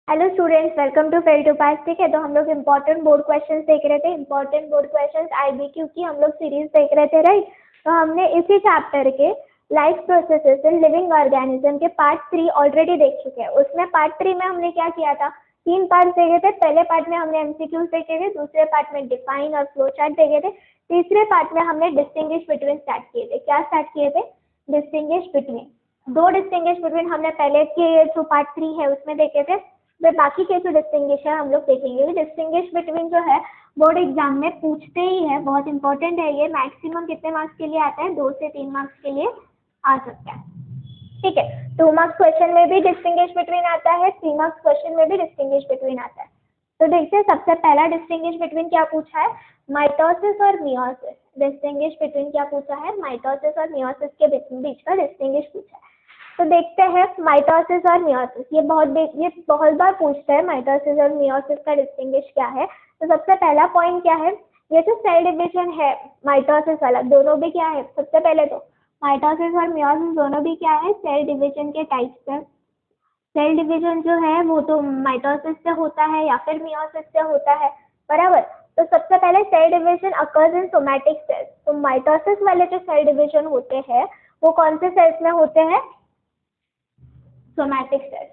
Hello students, welcome to fail to pass. ठीक है, तो हम लोग इम्पोर्टेंट बोर्ड क्वेश्चंस देख रहे थे। इम्पोर्टेंट बोर्ड क्वेश्चंस आईबीक्यू की हम लोग सीरीज देख रहे थे, राइट। तो हमने इसी चैप्टर के life processes in living organism के पार्ट 3 ऑलरेडी देख चुके हैं। उसमें पार्ट 3 में हमने क्या किया था, 3 पार्ट देखे थे। पहले पार्ट में हमने एमसीक्यूज देखे थे, दूसरे पार्ट में डिफाइन और फ्लो चार्ट देखे थे, तीसरे पार्ट में हमने डिस्टिंग्विश बिटवीन स्टार्ट किए थे। क्या स्टार्ट किए थे? Distinguish between. दो डिस्टिंग्विश बिटवीन हमने पहले के जो पार्ट 3 है उसमें देखे थे। वे बाकी के जो डिस्टिंग्विश है हम लोग देखेंगे। डिस्टिंग्विश बिटवीन जो है बोर्ड एग्जाम में पूछते ही है, बहुत इंपॉर्टेंट है ये। मैक्सिमम कितने मार्क्स के लिए आता है? 2 से 3 मार्क्स के लिए आ सकता है। ठीक है, 2 मार्क्स क्वेश्चन में भी डिस्टिंग्विश बिटवीन आता है, 3 मार्क्स क्वेश्चन में भी डिस्टिंग्विश बिटवीन आता है। तो देखते हैं, सबसे पहला डिस्टिंग्विश बिटवीन क्या पूछा है? माइटोसिस और मियोसिस। डिस्टिंग्विश बिटवीन क्या पूछा है? माइटोसिस और मियोसिस के बीच का डिस्टिंग्विश पूछा है। तो देखते हैं माइटोसिस और मियोसिस। ये बहुत बार पूछता है, माइटोसिस और मियोसिस का डिस्टिंग्विश क्या है। तो सबसे पहला पॉइंट क्या है? ये जो सेल डिवीजन है माइटोसिस वाला, दोनों भी क्या है? सबसे पहले तो माइटोसिस और मियोसिस दोनों भी क्या है? सेल डिवीजन के टाइप्स है। सेल डिवीजन जो है वो तो माइटोसिस से होता है या फिर मियोसिस से होता है, बराबर। तो सबसे पहले cell division occurs in somatic cells. तो माइटोसिस वाले जो सेल डिवीजन होते हैं वो कौन से सेल्स में होते हैं? Somatic cells.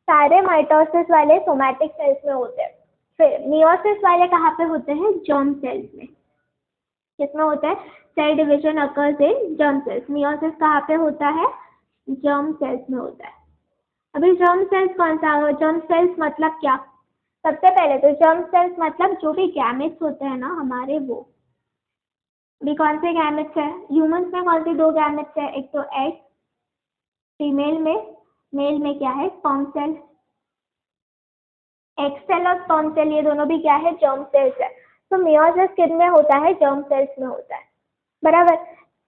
सारे माइटोसिस वाले सोमैटिक सेल्स में होते हैं। फिर मियोसिस वाले कहाँ पे होते हैं? जर्म सेल्स में। किसमें होता है? Cell division occurs in germ cells. Meiosis कहाँ पे होता है? जर्म सेल्स में होता है। अभी जर्म सेल्स कौन सा? जर्म सेल्स मतलब क्या? सबसे पहले तो जर्म सेल्स मतलब जो भी गैमेट्स होते हैं ना हमारे, वो भी कौन से गैमेट्स है? ह्यूमंस में कौन सी 2 गैमेट्स है? एक तो एग फीमेल में, मेल में क्या है? Sperm cell. एग सेल और स्पर्म सेल ये दोनों भी क्या है? जर्म सेल्स है। तो मियोसिस किन में होता है? जर्म सेल्स में होता है, बराबर।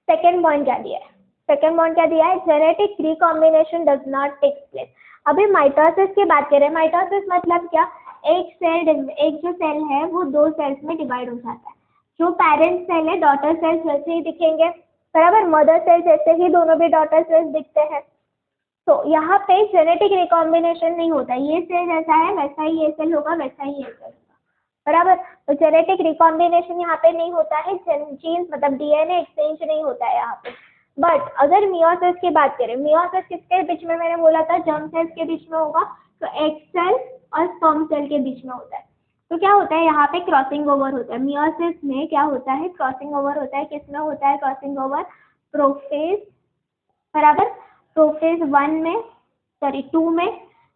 सेकेंड पॉइंट क्या दिया है? सेकेंड पॉइंट क्या दिया है? Genetic recombination does not take place. अभी माइटोसिस की बात करें। माइटोसिस मतलब क्या? एक जो सेल है वो 2 सेल्स में डिवाइड हो जाता है। जो पेरेंट सेल है, डॉटर सेल्स वैसे ही दिखेंगे, बराबर। मदर सेल जैसे ही दोनों भी डॉटर सेल्स दिखते हैं। तो यहाँ पे जेनेटिक रिकॉम्बिनेशन नहीं होता। ये सेल जैसा है वैसा ही ये सेल होगा, वैसा ही ये सेल होगा, बराबर। तो जेनेटिक रिकॉम्बिनेशन यहाँ पे नहीं होता है। जीन्स मतलब डीएनए एक्सचेंज नहीं होता है यहाँ पे। बट अगर मियोसिस की बात करें, मियोसिस किसके बीच में? मैंने बोला था जर्म सेल्स के बीच में होगा। तो एग सेल और स्पर्म सेल के बीच में होता है। तो क्या होता है यहाँ पे? क्रॉसिंग ओवर होता है। मियोसिस में क्या होता है? क्रॉसिंग ओवर होता है। किसमें होता है क्रॉसिंग ओवर? प्रोफेज, बराबर। प्रोफेज 1 में, सॉरी 2 में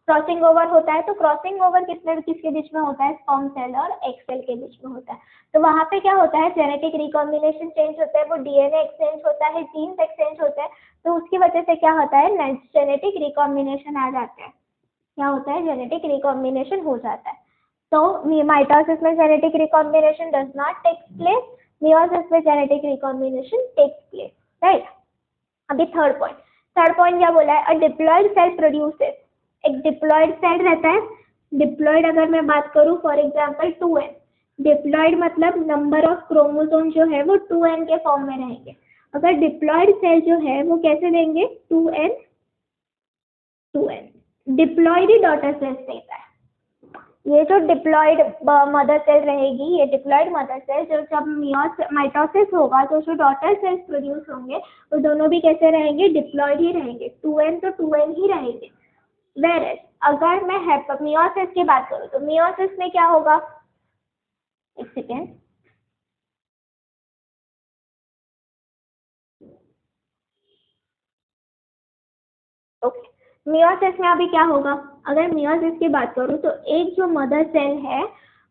क्रॉसिंग ओवर होता है। तो क्रॉसिंग ओवर किसके बीच में होता है? स्पर्म सेल और एग सेल के बीच में होता है। तो वहाँ पे क्या होता है? जेनेटिक रिकॉम्बिनेशन चेंज होता है, वो डीएनए एक्सचेंज होता है, जीन्स एक्सचेंज होता है। तो उसकी वजह से क्या होता है? जेनेटिक रिकॉम्बिनेशन आ जाता है। क्या होता है? जेनेटिक रिकॉम्बिनेशन हो जाता है। तो माइटोसिस में genetic recombination does not take place, meiosis में genetic recombination takes place, right. अभी थर्ड पॉइंट क्या बोला है? A diploid cell produces. एक डिप्लॉयड सेल रहता है। डिप्लॉयड अगर मैं बात करूं, फॉर एग्जांपल 2n। डिप्लॉयड मतलब नंबर ऑफ क्रोमोसोम जो है वो 2n के फॉर्म में रहेंगे। अगर डिप्लॉयड सेल जो है वो कैसे देंगे? 2n 2n। डिप्लॉयड ही डॉटर सेल्स देता है। ये जो डिप्लॉयड मदर सेल रहेगी, ये डिप्लॉयड मदर सेल जो जब माइटोसिस होगा तो जो डॉटर सेल्स प्रोड्यूस होंगे वो दोनों भी कैसे रहेंगे? डिप्लॉयड ही रहेंगे। 2n तो 2n ही रहेंगे। वेरएज अगर मैं मियोसिस की बात करूँ तो मियोसिस में क्या होगा? एक सेकेंड, ओके। मियोसिस में अभी क्या होगा? अगर मियोसिस की बात करूँ तो एक जो मदर सेल है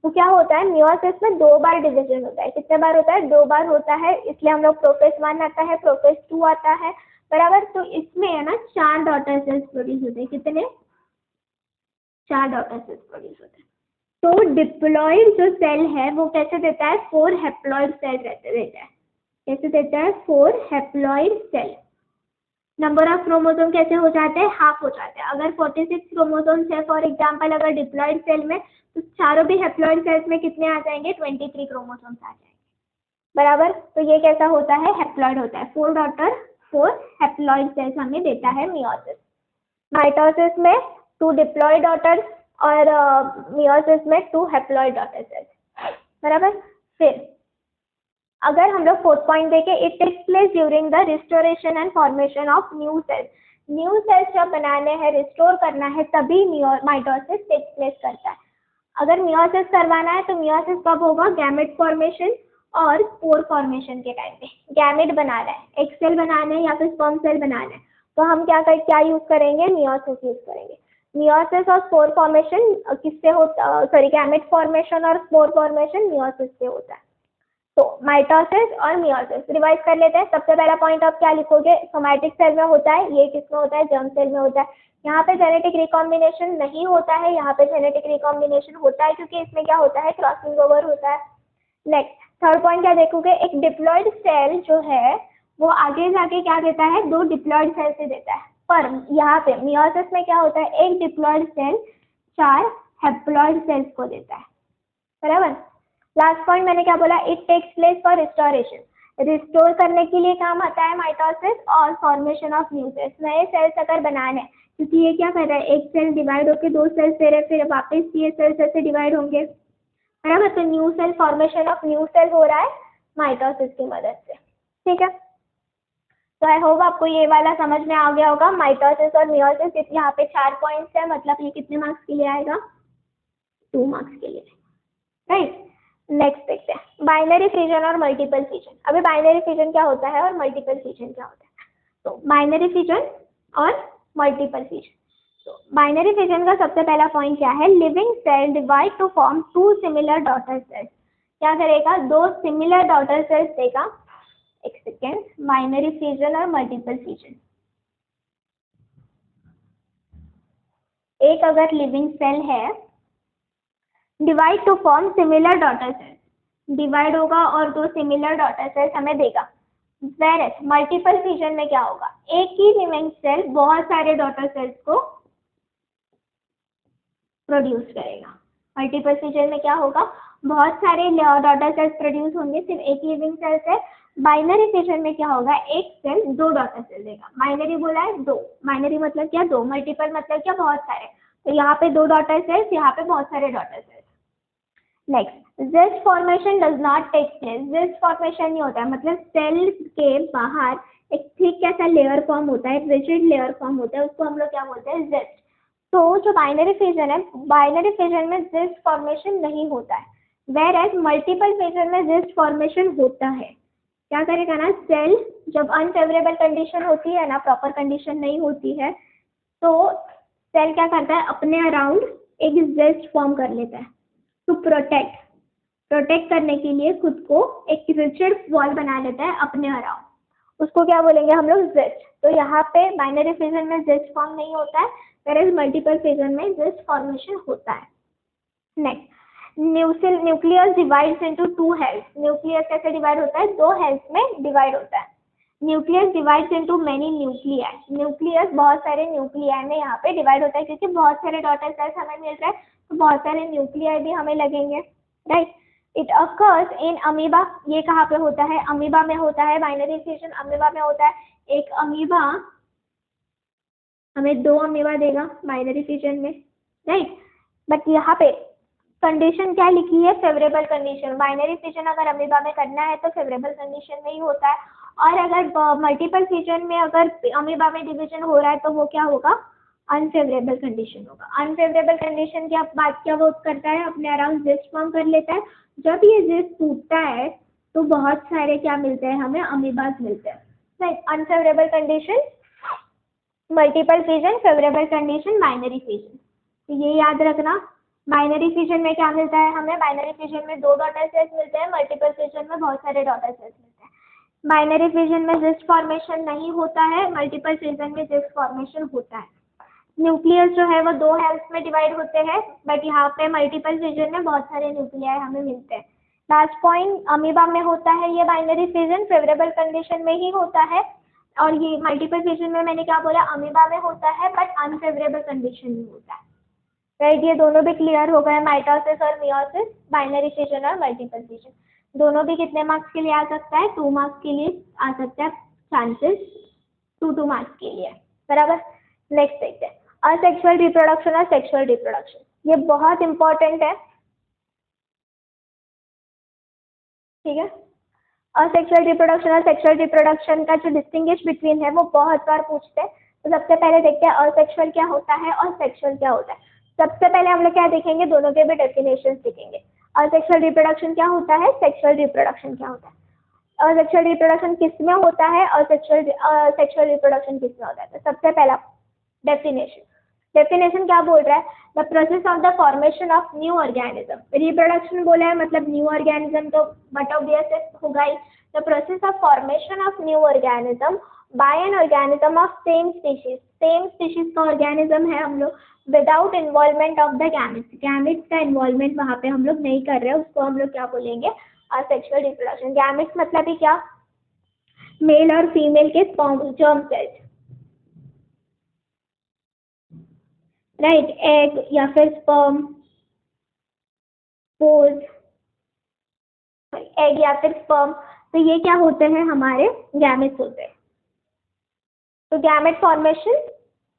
वो क्या होता है? मियोसिस में 2 बार डिवीजन होता है। कितने बार होता है? 2 बार होता है। इसलिए हम लोग प्रोफेज 1 आता है, प्रोफेज 2 आता है, बराबर। तो इसमें है ना 4 डॉटर सेल्स प्रोड्यूस होते हैं। कितने? 4 डॉटर सेल्स प्रोड्यूस होते हैं। तो डिप्लॉयड जो सेल है वो कैसे देता है? 4 हैप्लॉयड सेल देता है। कैसे देता है? 4 haploid cell. Number of chromosome कैसे हो जाते हैं? हाफ हो जाते हैं। अगर 46 क्रोमोसोम्स है फॉर एग्जांपल अगर डिप्लॉयड सेल में, तो चारों भी हैप्लॉयड सेल्स में कितने आ जाएंगे? 23 क्रोमोसोम्स आ जाएंगे, बराबर। तो ये कैसा होता है? हैप्लॉयड होता है। 4 हैप्लॉयड सेल्स हमें देता है मियोसिस। माइटोसिस में 2 डिप्लॉयड डॉटर्स और मियोसिस में 2 हैप्लॉइड डॉटर सेल्स, बराबर। फिर अगर हम लोग फोर्थ पॉइंट देखें, it takes place during the restoration and formation of new cells. New cells जब बनाने हैं, रिस्टोर करना है, तभी माइटोसिस टेक्स प्लेस करता है। अगर मियोसिस करवाना है तो मियोसिस कब होगा? गैमेट फॉर्मेशन और स्पोर फॉर्मेशन के टाइम पे। गैमेट बनाना है, एग सेल बनाना है या फिर स्पर्म सेल बनाना है, तो हम क्या यूज करेंगे? मियोसिस यूज करेंगे। मियोसिस और स्पोर फॉर्मेशन किससे होता? सॉरी, गैमेट फॉर्मेशन और स्पोर फॉर्मेशन मियोसिस से होता है। तो माइटोसिस और मियोसिस रिवाइज कर लेते हैं। सबसे पहला पॉइंट आप क्या लिखोगे? सोमैटिक सेल में होता है, ये किसमें होता है? जर्म सेल में होता है। यहाँ पे जेनेटिक रिकॉम्बिनेशन नहीं होता है, यहाँ पे जेनेटिक रिकॉम्बिनेशन होता है, क्योंकि इसमें क्या होता है? क्रॉसिंग ओवर होता है। नेक्स्ट थर्ड पॉइंट क्या देखोगे? एक डिप्लॉइड सेल जो है वो आगे जाके क्या देता है? 2 डिप्लॉइड सेल से देता है। पर यहाँ पे मियोसिस में क्या होता है? एक डिप्लॉइड सेल 4 हैप्लॉइड सेल्स को देता है, बराबर। लास्ट पॉइंट मैंने क्या बोला? It takes place for restoration. Restore करने के लिए काम आता है माइटोसिस और फॉर्मेशन ऑफ न्यू सेल्स। नए सेल्स अगर बनाने, क्योंकि ये क्या कर रहा है? एक सेल डिवाइड होकर 2 सेल्स दे रहे, फिर वापस ये सेल्स ऐसे डिवाइड होंगे, बराबर। तो new cell formation of new cell हो रहा है माइटोसिस की मदद से, ठीक है। तो आई होप आपको ये वाला समझ में आ गया होगा, माइटोसिस और मियोसिस। यहाँ पे 4 पॉइंट्स है, मतलब ये कितने मार्क्स के लिए आएगा? 2 मार्क्स के लिए, राइट। नेक्स्ट देखते हैं बाइनरी फिजन और मल्टीपल फिजन। अभी बाइनरी फिजन क्या होता है और मल्टीपल फिजन क्या होता है? तो बाइनरी फिजन और मल्टीपल फिजन। तो बाइनरी फिजन का सबसे पहला पॉइंट क्या है? Living cell divide to form 2 similar daughter cells. क्या करेगा? 2 सिमिलर डॉटर सेल्स देगा। एक सेकेंड, बाइनरी फिजन और मल्टीपल फिजन। एक अगर लिविंग सेल है, divide to form similar daughter cells, divide होगा और 2 सिमिलर डॉटर सेल्स हमें देगा। वेरएस मल्टीपल फिजन में क्या होगा? एक ही लिविंग सेल बहुत सारे डॉटर सेल्स को प्रोड्यूस करेगा। मल्टीपल फिजन में क्या होगा? बहुत सारे डॉटर सेल्स प्रोड्यूस होंगे सिर्फ एक लिविंग सेल से। बाइनरी फिजन में क्या होगा? एक सेल 2 डॉटर सेल देगा। बाइनरी बोला है 2, बाइनरी मतलब क्या? 2। मल्टीपल मतलब क्या? बहुत सारे। तो यहाँ पे 2 डॉटर सेल्स, यहाँ पे बहुत सारे daughter cells. Next, zygote formation does not take place. Zygote formation नहीं होता है, मतलब सेल के बाहर एक थिक कैसा लेयर फॉर्म होता है, रिजिड लेयर फॉर्म होता है, उसको हम लोग क्या बोलते हैं? ज़िस्ट। तो जो बाइनरी फिजन है, बाइनरी फिजन में ज़िस्ट फॉर्मेशन नहीं होता है, वेर एज मल्टीपल फिजन में ज़िस्ट फॉर्मेशन होता है। क्या करेगा ना? सेल जब अनफेवरेबल कंडीशन होती है ना, प्रॉपर कंडीशन नहीं होती है, तो सेल क्या करता है? अपने अराउंड एक ज़िस्ट फॉर्म कर लेता है टू प्रोटेक्ट करने के लिए खुद को एक रिजिड वॉल बना लेता है अपने अराउंड। उसको क्या बोलेंगे हम लोग? ज़िस्ट। तो यहाँ पे बाइनरी फिजन में ज़िस्ट फॉर्म नहीं होता है, whereas मल्टीपल फिजन में ज़िस्ट फॉर्मेशन होता है। Next, nucleus divides into 2 halves. Nucleus कैसे डिवाइड होता है? 2 हेल्स में डिवाइड होता है। Nucleus divides into many nuclei. Nucleus बहुत सारे न्यूक्लियाई में यहाँ पे डिवाइड होता है, क्योंकि बहुत सारे डॉटर सेल्स हमें मिल रहे हैं, तो बहुत सारे न्यूक्लियाई भी हमें लगेंगे, right. It occurs in amoeba. ये कहाँ पे होता है? अमीबा में होता है। बाइनरी फिजन अमीबा में होता है। एक अमीबा हमें 2 अमीबा देगा बाइनरी फिजन में, राइट। बट यहाँ पे कंडीशन क्या लिखी है? Favourable condition. बाइनरी फिजन अगर अमीबा में करना है तो फेवरेबल कंडीशन में ही होता है, और अगर मल्टीपल फिजन में अगर अमीबा में डिवीजन हो रहा है तो वो क्या होगा? अनफेवरेबल कंडीशन होगा। अनफेवरेबल कंडीशन की बात क्या वो करता है? अपने अराउंड ज़िस्ट फॉर्म कर लेता है। जब ये ज़िस्ट टूटता है तो बहुत सारे क्या मिलते हैं हमें? अमीबास मिलते हैं, right. Unfavourable condition multiple fission, favourable condition binary fission. तो ये याद रखना। बाइनरी फिजन में क्या मिलता है हमें? बाइनरी फिजन में 2 डॉटर सेल्स मिलते हैं, मल्टीपल फिजन में बहुत सारे डॉटर सेल्स मिलते हैं। बाइनरी फिजन में ज़िस्ट फॉर्मेशन नहीं होता है, मल्टीपल फिजन में ज़िस्ट फॉर्मेशन होता है। न्यूक्लियस जो है वो 2 हेल्स में डिवाइड होते हैं, बट यहाँ पे मल्टीपल फिजन में बहुत सारे न्यूक्लियाई हमें मिलते हैं। लास्ट पॉइंट, अमीबा में होता है ये बाइनरी फिजन, फेवरेबल कंडीशन में ही होता है, और ये मल्टीपल फिजन में मैंने क्या बोला? अमीबा में होता है बट अनफेवरेबल कंडीशन में होता है, राइट। ये दोनों भी क्लियर हो गए, माइटोसिस और मियोसिस, बाइनरी फिजन और मल्टीपल फिजन। दोनों भी कितने मार्क्स के लिए आ सकता है? 2 मार्क्स के लिए आ सकता है, चांसेस 2 मार्क्स के लिए, बराबर। नेक्स्ट देखते हैं असेक्सुअल रिप्रोडक्शन और सेक्सुअल रिप्रोडक्शन। ये बहुत इंपॉर्टेंट है, ठीक है। असेक्सुअल रिप्रोडक्शन और सेक्सुअल रिप्रोडक्शन का जो डिस्टिंग्विश बिटवीन है वो बहुत बार पूछते हैं। तो सबसे पहले देखते हैं असेक्सुअल क्या होता है और सेक्सुअल क्या होता है। सबसे पहले हम लोग क्या देखेंगे, दोनों के भी डेफिनेशन देखेंगे। असेक्सुअल रिप्रोडक्शन क्या होता है, सेक्सुअल रिप्रोडक्शन क्या होता है। असेक्सुअल रिप्रोडक्शन किस में होता है और सेक्सुअल रिप्रोडक्शन किस में होता है। तो सबसे पहला डेफिनेशन क्या बोल रहा है, the process of the formation of new organism. Reproduction बोला है मतलब न्यू ऑर्गेनिज्म तो बट ऑब्वियस होगा ही। The process of formation of new organism by an organism of same species का ऑर्गेनिज्म है हम लोग, without involvement of the gametes. Gametes का इन्वॉल्वमेंट वहाँ पे हम लोग नहीं कर रहे हैं, उसको हम लोग क्या बोलेंगे, असेक्सुअल रिप्रोडक्शन। गैमेट्स मतलब ही क्या, मेल और फीमेल के जर्म सेल्स, राइट, एग या फिर स्पर्म, पोज, एग या फिर स्पर्म, तो ये क्या होते हैं, हमारे गैमेट्स होते हैं। तो गैमेट फॉर्मेशन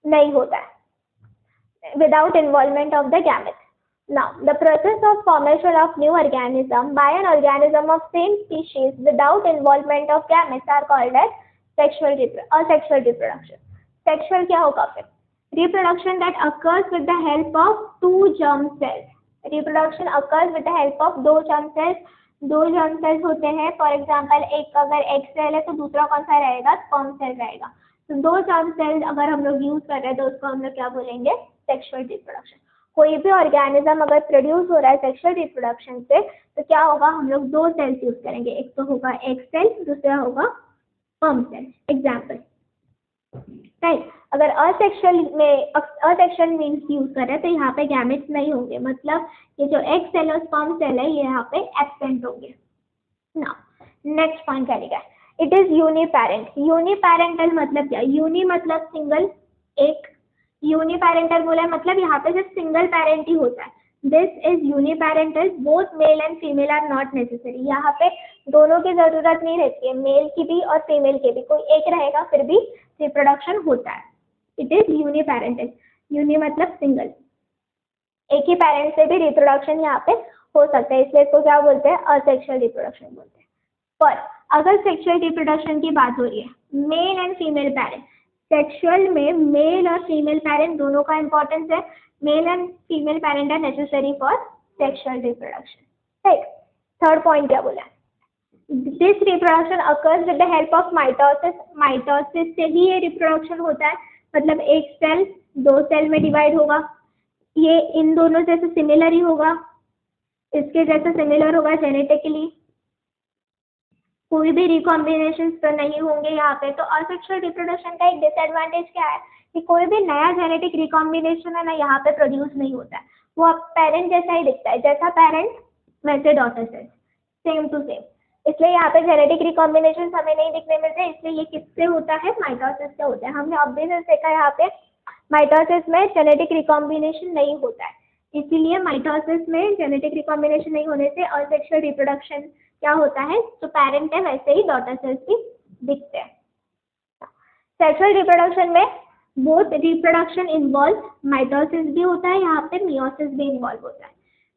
नहीं होता है without involvement of the gamete. Now, the process of formation of new organism by an organism of same species without involvement of gametes are called as sexual reproduction. Sexual क्या होगा फिर, reproduction that occurs with the help of two germ cells. Reproduction occurs with the help of दो germ cells. दो germ cells होते हैं, for example एक अगर egg cell है तो दूसरा कौन सा रहेगा, sperm cell रहेगा। तो दो germ cells अगर हम लोग यूज कर रहे हैं तो उसको हम लोग क्या बोलेंगे, सेक्सुअल रिप्रोडक्शन। कोई भी ऑर्गेनिज्म अगर प्रोड्यूस हो रहा है सेक्सुअल रिप्रोडक्शन से तो क्या होगा, हम लोग दो सेल्स यूज करेंगे, एक तो होगा एग सेल, दूसरा होगा स्पर्म सेल। Example, right. अगर असेक्सुअल मीन्स यूज कर रहे हैं तो यहाँ पे गैमेट्स नहीं होंगे, मतलब ये जो एग सेल और स्पर्म सेल है ये यहाँ पे एब्सेंट होंगे। नाउ नेक्स्ट पॉइंट क्या लिखा है, इट इज यूनिपेरेंट। यूनिपेरेंटल मतलब क्या, यूनि मतलब सिंगल, एक, यूनिपेरेंटल बोला है मतलब यहाँ पे सिर्फ सिंगल पेरेंट ही होता है। This is uniparental, both male and female are not necessary. यहाँ पे दोनों की जरूरत नहीं रहती है, मेल की भी और फीमेल की भी, कोई एक रहेगा फिर भी रिप्रोडक्शन होता है। इट इज यूनिपेरेंटल, यूनि मतलब सिंगल, एक ही पेरेंट से भी रिप्रोडक्शन यहाँ पे हो सकता है, इसलिए इसको क्या बोलते हैं, असेक्सुअल रिप्रोडक्शन बोलते हैं। पर अगर सेक्सुअल रिप्रोडक्शन की बात हो रही है, male and female parent, sexual में मेल और फीमेल पेरेंट दोनों का इंपॉर्टेंस है। Male and female parent are necessary for sexual reproduction, right. Third point क्या बोला, this reproduction occurs with the help of mitosis. Mitosis से ही ये रिप्रोडक्शन होता है, मतलब एक सेल दो सेल में डिवाइड होगा, ये इन दोनों जैसे सिमिलर ही होगा, इसके जैसे सिमिलर होगा जेनेटिकली, कोई भी रिकॉम्बिनेशन तो नहीं होंगे यहाँ पे। तो असेक्सुअल रिप्रोडक्शन का एक डिसएडवांटेज क्या है कि कोई भी नया जेनेटिक रिकॉम्बिनेशन है ना यहाँ पे प्रोड्यूस नहीं होता है, वो पेरेंट जैसा ही दिखता है, जैसा पेरेंट वैसे daughter cell, same to same. इसलिए यहाँ पे जेनेटिक रिकॉम्बिनेशन हमें नहीं दिखने मिलते, इसलिए ये किससे होता है, माइटोसिस से होता है। हमने ऑब्वियसली देखा यहाँ पे माइटोसिस में जेनेटिक रिकॉम्बिनेशन नहीं होता है, इसीलिए माइटोसिस में जेनेटिक रिकॉम्बिनेशन नहीं होने से असेक्सुअल रिप्रोडक्शन क्या होता है, जो पेरेंट है वैसे ही डॉटर सेल्स भी दिखते हैं। सेक्सुअल रिप्रोडक्शन में बोथ रिप्रोडक्शन इन्वॉल्व, माइटोसिस भी होता है, यहाँ पे मियोसिस भी इन्वॉल्व होता है।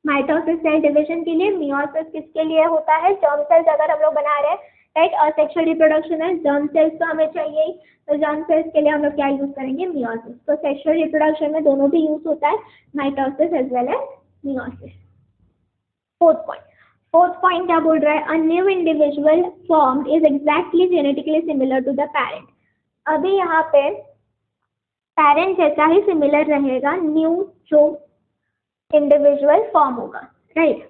माइटोसिस सेल डिवीजन के लिए, मियोसिस किसके लिए होता है, जर्म सेल्स अगर हम लोग बना रहे हैं, राइट। असेक्सुअल रिप्रोडक्शन है, जर्म सेल्स तो हमें चाहिए ही, तो जर्म सेल्स के लिए हम लोग क्या यूज करेंगे, मियोसिस। तो सेक्सुअल रिप्रोडक्शन में दोनों भी यूज होता है, mitosis as well as meiosis. Fourth point क्या बोल रहा है, a new individual formed is exactly genetically similar to the parent. अभी यहाँ पे पेरेंट जैसा ही सिमिलर रहेगा न्यू जो इंडिविजुअल फॉर्म होगा, right,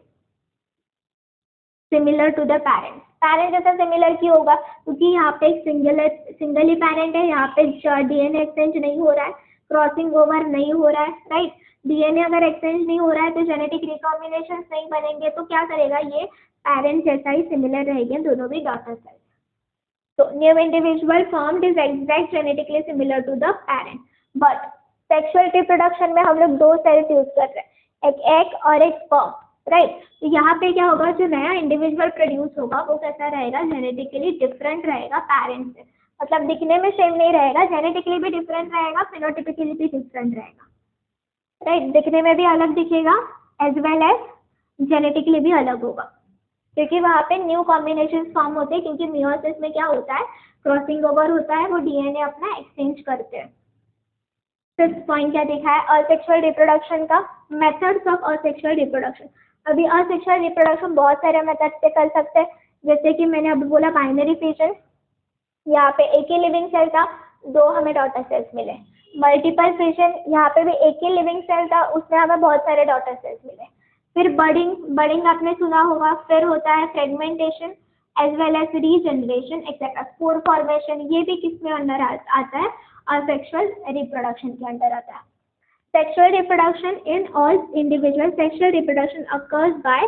similar to the parent. Parent जैसा सिमिलर क्यों होगा, क्योंकि यहाँ पे एक सिंगल ही पेरेंट है, यहाँ पे डीएनए एक्सचेंज नहीं हो रहा है, क्रॉसिंग ओवर नहीं हो रहा है, राइट। डीएनए अगर एक्सचेंज नहीं हो रहा है तो जेनेटिक रिकॉम्बिनेशन नहीं बनेंगे, तो क्या करेगा, ये पेरेंट जैसा ही सिमिलर रहेंगे दोनों भी डॉटर सेल्स। तो new individual formed is exact genetically similar to the parent. But sexual reproduction में हम लोग दो सेल्स यूज कर रहे हैं, एक एग और एक स्पर्म, राइट। तो यहाँ पे क्या होगा, जो नया इंडिविजुअल प्रोड्यूस होगा वो कैसा रहेगा, जेनेटिकली डिफरेंट रहेगा पेरेंट से, मतलब दिखने में सेम नहीं रहेगा, जेनेटिकली भी डिफरेंट रहेगा, फिनोटिपिकली भी डिफरेंट रहेगा, राइट, दिखने में भी अलग दिखेगा एज वेल एज जेनेटिकली भी अलग होगा, क्योंकि वहाँ पे न्यू कॉम्बिनेशन फॉर्म होते हैं, क्योंकि मियोसिस में क्या होता है, क्रॉसिंग ओवर होता है, वो डीएनए अपना एक्सचेंज करते हैं। फिफ्थ पॉइंट क्या देखा है, असेक्सुअल रिप्रोडक्शन का मेथड्स ऑफ असेक्सुअल रिप्रोडक्शन। अभी असेक्सुअल रिप्रोडक्शन बहुत सारे मेथड से कर सकते हैं, जैसे कि मैंने अभी बोला बाइनरी फिजन, यहाँ पे एक ही लिविंग सेल था, 2 हमें डॉटर सेल्स मिले। मल्टीपल फिजन, यहाँ पे भी एक ही लिविंग सेल था, उसमें हमें बहुत सारे डॉटर सेल्स मिले। फिर बडिंग आपने सुना होगा। फिर होता है fragmentation as well as regeneration etcetera. Spore formation, ये भी किस में अंडर आता है, असेक्सुअल रिप्रोडक्शन के अंडर आता है। Sexual reproduction in all individual, sexual reproduction occurs by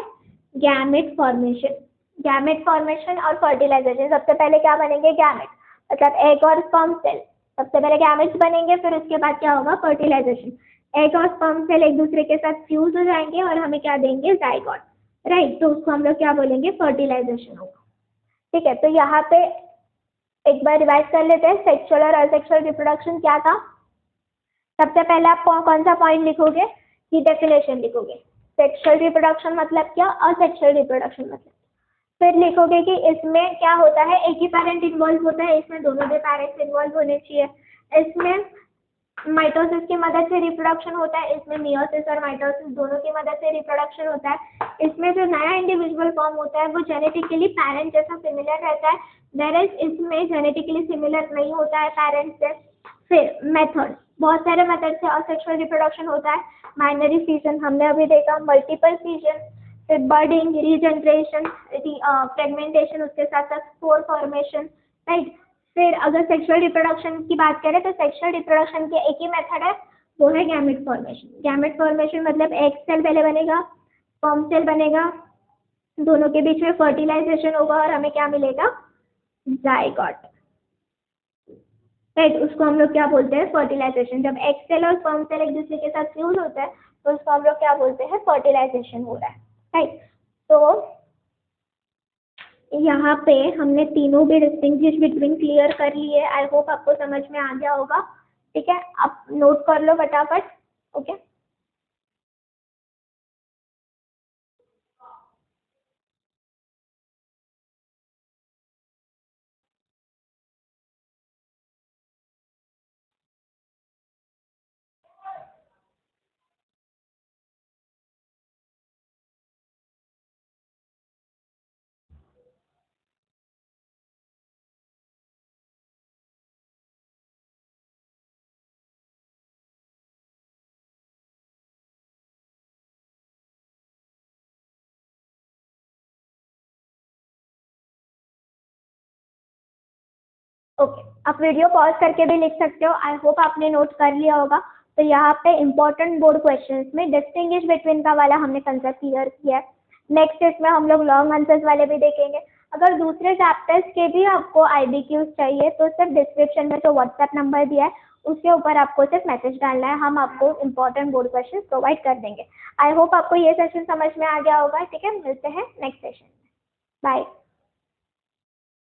gamete formation. Gamete formation और फर्टिलाइजेशन, सबसे पहले क्या बनेंगे, गैमेट, मतलब एग और स्पर्म सेल। सबसे पहले गैमेट्स बनेंगे, फिर उसके बाद क्या होगा, फर्टिलाइजेशन। एग और स्पर्म सेल एक दूसरे के साथ फ्यूज हो जाएंगे और हमें क्या देंगे, जाइगोट, राइट। तो उसको हम लोग क्या बोलेंगे, फर्टिलाइजेशन होगा। ठीक है, तो यहाँ पे एक बार रिवाइज कर लेते हैं, सेक्सुअल और असेक्सुअल रिप्रोडक्शन क्या था। सबसे पहले आप कौन सा पॉइंट लिखोगे, कि डेफिनेशन लिखोगे। सेक्सुअल रिप्रोडक्शन मतलब क्या, असेक्सुअल रिप्रोडक्शन मतलब। फिर लिखोगे कि इसमें क्या होता है, एक ही पेरेंट इन्वॉल्व होता है, इसमें दोनों के पेरेंट्स इन्वॉल्व होने चाहिए। इसमें माइटोसिस की मदद से रिप्रोडक्शन होता है, इसमें मियोसिस और माइटोसिस दोनों की मदद से रिप्रोडक्शन होता है। इसमें जो नया इंडिविजुअल फॉर्म होता है वो जेनेटिकली पेरेंट जैसा सिमिलर रहता है, वेयरएज इसमें जेनेटिकली सिमिलर नहीं होता है पेरेंट से। फिर मेथड, बहुत सारे मेथड से असेक्सुअल रिप्रोडक्शन होता है। बाइनरी फिजन हमने अभी देखा, मल्टीपल फिजन, फिर बर्डिंग, रीजनरेशन, फ्रेगमेंटेशन, उसके साथ साथ स्पोर फॉर्मेशन, राइट। फिर अगर सेक्सुअल रिप्रोडक्शन की बात करें तो सेक्सुअल रिप्रोडक्शन के एक ही मेथड है, वो है गैमेट फॉर्मेशन। गैमेट फॉर्मेशन मतलब एग सेल पहले बनेगा, स्पर्म सेल बनेगा, दोनों के बीच में फर्टिलाइजेशन होगा और हमें क्या मिलेगा, जाइगोट, राइट। उसको हम लोग क्या बोलते हैं, फर्टिलाइजेशन। जब एग सेल और स्पर्म सेल एक दूसरे के साथ फ्यूज होता है तो उसको हम लोग क्या बोलते हैं, फर्टिलाइजेशन हो रहा है, राइट। तो यहाँ पे हमने तीनों भी डिस्टिंग्विश बिटवीन क्लियर कर लिए। आई होप आपको समझ में आ गया होगा। ठीक है, आप नोट कर लो फटाफट। ओके, ओके, आप वीडियो पॉज करके भी लिख सकते हो। आई होप आपने नोट कर लिया होगा। तो यहाँ पे इंपॉर्टेंट बोर्ड क्वेश्चंस में डिस्टिंग्विश बिटवीन का वाला हमने कंसेप्ट क्लियर किया है। नेक्स्ट इसमें हम लोग लॉन्ग आंसर्स वाले भी देखेंगे। अगर दूसरे चैप्टर्स के भी आपको IBQs चाहिए तो सिर्फ डिस्क्रिप्शन में जो व्हाट्सएप नंबर दिया है उसके ऊपर आपको सिर्फ मैसेज डालना है, हम आपको इंपॉर्टेंट बोर्ड क्वेश्चन प्रोवाइड कर देंगे। आई होप आपको ये सेशन समझ में आ गया होगा। ठीक है, मिलते हैं नेक्स्ट सेशन में। बाय।